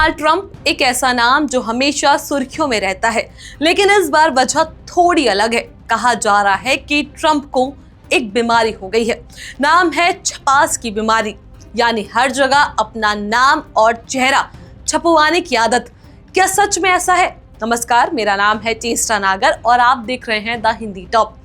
Donald Trump एक ऐसा नाम जो हमेशा सुर्खियों में रहता है, लेकिन इस बार वजह थोड़ी अलग है। कहा जा रहा है कि ट्रंप को एक बीमारी हो गई है। नाम है छपास की बीमारी, यानी हर जगह अपना नाम और चेहरा छपवाने की आदत। क्या सच में ऐसा है? नमस्कार, मेरा नाम है चेष्टा नागर और आप देख रहे हैं the Hindi top.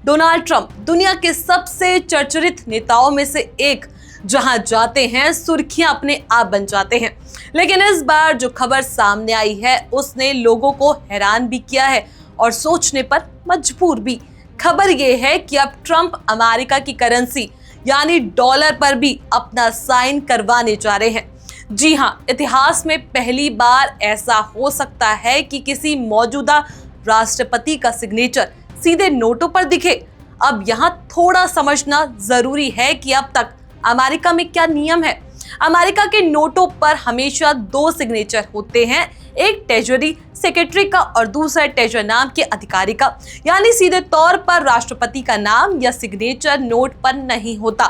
Donald Trump दुनिया के सबसे चर्चित नेताओं में से एक, जहां जाते हैं सुर्खियां अपने आप बन जाते हैं। लेकिन इस बार जो खबर सामने आई है उसने लोगों को हैरान भी किया है और सोचने पर मजबूर भी। खबर यह है कि अब ट्रंप अमेरिका की करेंसी यानी डॉलर पर भी अपना साइन करवाने जा रहे हैं। जी हां, इतिहास में पहली बार ऐसा हो सकता है कि किसी मौजूदा राष्ट्रपति का सिग्नेचर सीधे नोटों पर दिखे। अब यहाँ थोड़ा समझना जरूरी है कि अब तक अमेरिका में क्या नियम है। अमेरिका के नोटों पर हमेशा दो सिग्नेचर होते हैं, एक ट्रेजरी सेक्रेटरी का और दूसरा ट्रेजर नाम के अधिकारी का, यानी सीधे तौर पर राष्ट्रपति का नाम या सिग्नेचर नोट पर नहीं होता।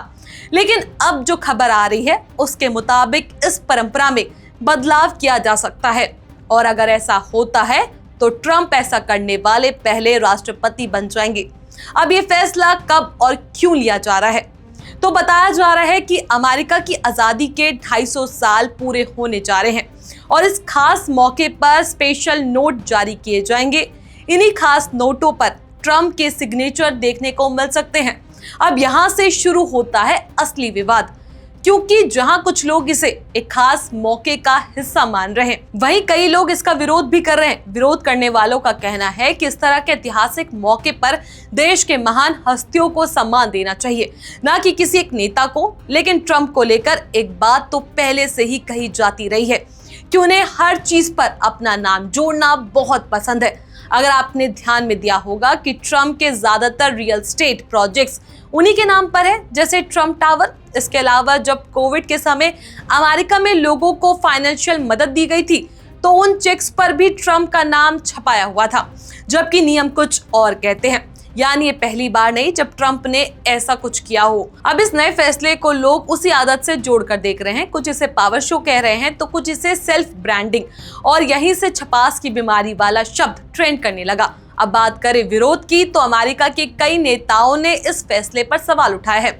लेकिन अब जो खबर आ रही है उसके मुताबिक इस परंपरा में बदलाव किया जा सकता है, और अगर ऐसा होता है तो ट्रंप ऐसा करने वाले पहले राष्ट्रपति बन जाएंगे। अब ये फैसला कब और क्यों लिया जा रहा है? तो बताया जा रहा है कि अमेरिका की आज़ादी के 250 साल पूरे होने जा रहे हैं और इस खास मौके पर स्पेशल नोट जारी किए जाएंगे। इन्हीं खास नोटों पर ट्रंप के सिग्नेचर देखने को मिल सकते हैं। अब यहाँ से शुरू होता है असली विवाद, क्योंकि जहां कुछ लोग इसे एक खास मौके का हिस्सा मान रहे हैं, वहीं कई लोग इसका विरोध भी कर रहे हैं। विरोध करने वालों का कहना है कि इस तरह के ऐतिहासिक मौके पर देश के महान हस्तियों को सम्मान देना चाहिए, ना कि किसी एक नेता को। लेकिन ट्रंप को लेकर एक बात तो पहले से ही कही जाती रही है कि उन्हें हर चीज पर अपना नाम जोड़ना बहुत पसंद है। अगर आपने ध्यान में दिया होगा कि ट्रंप के ज्यादातर रियल एस्टेट प्रोजेक्ट्स उन्हीं के नाम पर है, जैसे ट्रंप टावर। इसके अलावा जब कोविड के समय अमेरिका में लोगों को फाइनेंशियल मदद दी गई थी तो उन चेक्स पर भी ट्रंप का नाम छपाया हुआ था, जबकि नियम कुछ और कहते हैं। यानी ये पहली बार नहीं जब ट्रंप ने ऐसा कुछ किया हो। अब इस नए फैसले को लोग उसी आदत से जोड़कर देख रहे हैं। कुछ इसे पावर शो कह रहे हैं तो कुछ इसे सेल्फ ब्रांडिंग, और यहीं से छपास की बीमारी वाला शब्द ट्रेंड करने लगा। अब बात करें विरोध की, तो अमेरिका के कई नेताओं ने इस फैसले पर सवाल उठाए हैं।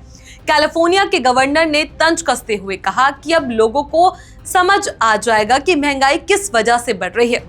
कैलिफोर्निया के गवर्नर ने तंज कसते हुए कहा कि अब लोगों को समझ आ जाएगा कि महंगाई किस वजह से बढ़ रही है।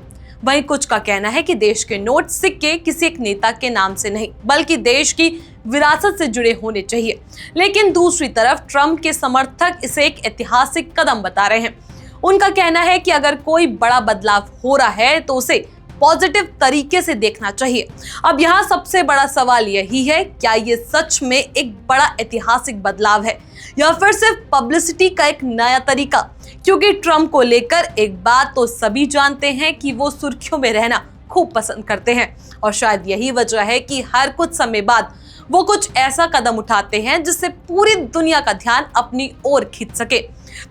वहीं कुछ का कहना है कि देश के नोट सिक्के किसी एक नेता के नाम से नहीं बल्कि देश की विरासत से जुड़े होने चाहिए। लेकिन दूसरी तरफ ट्रंप के समर्थक इसे एक ऐतिहासिक कदम बता रहे हैं। उनका कहना है कि अगर कोई बड़ा बदलाव हो रहा है तो उसे पॉजिटिव तरीके से देखना चाहिए। अब यहाँ सबसे बड़ा सवाल यही है, क्या ये सच में एक बड़ा ऐतिहासिक बदलाव है या फिर सिर्फ पब्लिसिटी का एक नया तरीका? क्योंकि ट्रंप को लेकर एक बात तो सभी जानते हैं कि वो सुर्खियों में रहना खूब पसंद करते हैं, और शायद यही वजह है कि हर कुछ समय बाद वो कुछ ऐसा कदम उठाते हैं जिससे पूरी दुनिया का ध्यान अपनी ओर खींच सके।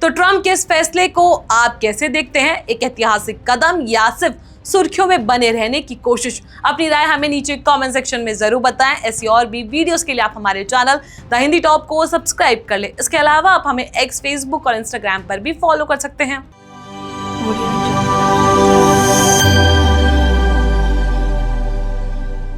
तो ट्रंप के इस फैसले को आप कैसे देखते हैं? एक ऐतिहासिक कदम या सिर्फ सुर्खियों में बने रहने की कोशिश? अपनी राय हमें नीचे कमेंट सेक्शन में जरूर बताएं। ऐसी और भी वीडियोस के लिए आप हमारे चैनल द हिंदी टॉप को सब्सक्राइब कर लें। इसके अलावा आप हमें एक्स, फेसबुक और इंस्टाग्राम पर भी फॉलो कर सकते हैं।